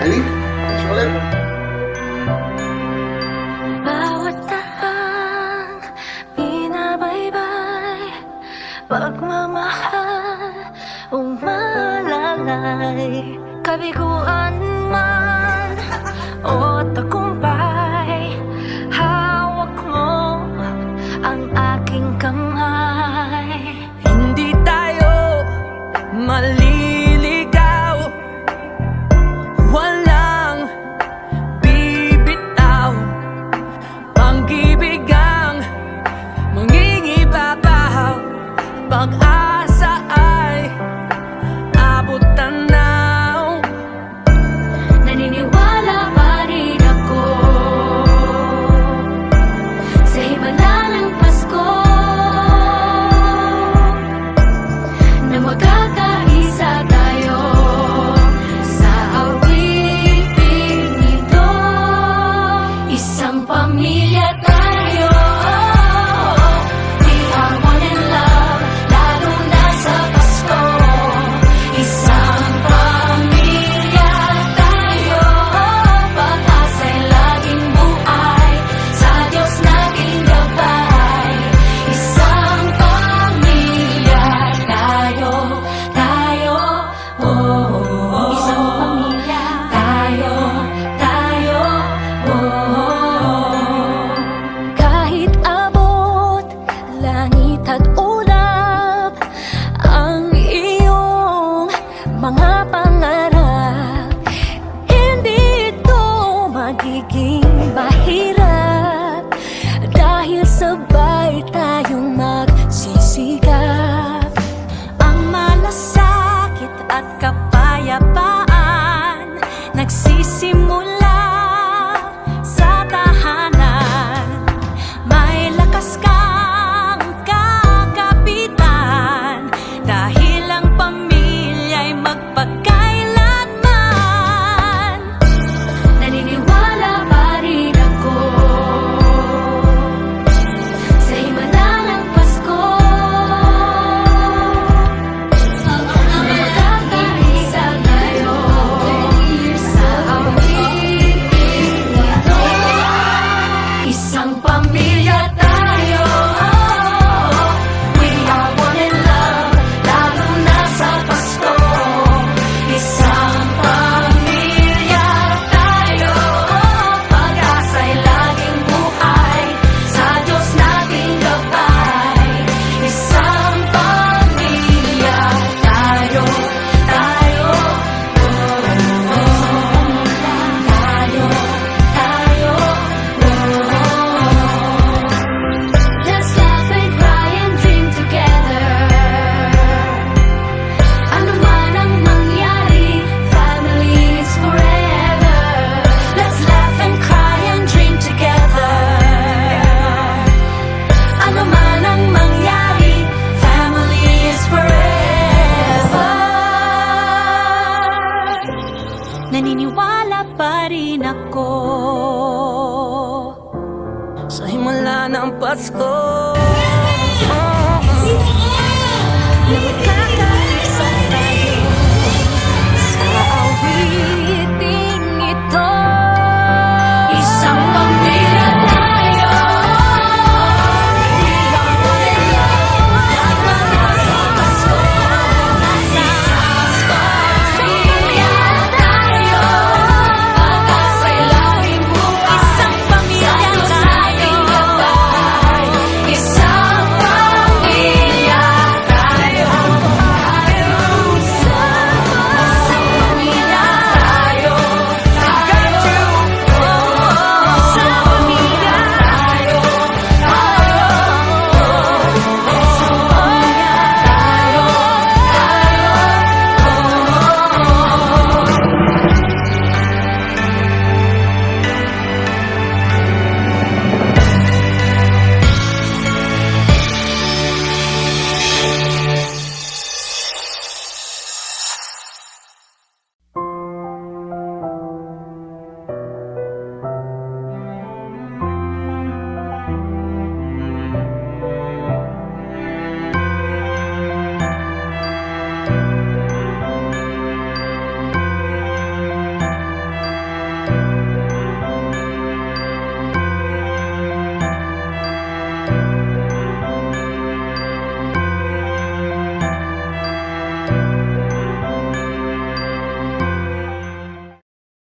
Ali, ulit. Bawat tahang binabaybay, pagmamahal umalalay. Kabiguan man o tagumpay, hawak mo ang aking kamay. Hindi tayo maliligaw, walang bibitaw. Pag-ibig ang mangingibabaw, pag-asa ay abot tanaw. Naniniwala pa rin ako sa himala ng Pasko, na magkakaisa tayo sa awiting ito. Isang pamilya tayo, we are one in love, lalo na sa Pasko. Isang pamilya tayo, pag-asa'y laging buhay, sa Diyos naging gabay. Isang pamilya tayo, oh, oh, oh. Isang pamilya tayo, oh, oh. Kahit abot langit at ulap ang iyong mga pangarap, hindi ito magiging mahirap dahil sabay tayong magsisikap. Ang malasakit at kapayapaan nagsisimula sa tahanan. May lakas kang kakapitan dahil ang pamilya'y magpakailanman. Naniniwala pa rin ako sa himala ng Pasko, na magkakaisa tayo sa awiting ito. Isang pamilya tayo, we are one in love, lalo na sa Pasko. Isang pamilya tayo, pag-asa'y laging buhay, sa Diyos nating gabay. Isang pamilya tayo, oh, tayo, Let's laugh and cry and dream together. Ano man ang mangyari, family is forever. Let's laugh and cry and dream together. Ano man ang mangyari, family is forever. Naniniwala pa rin ako Sa himala ng Pasko, na magkakaisa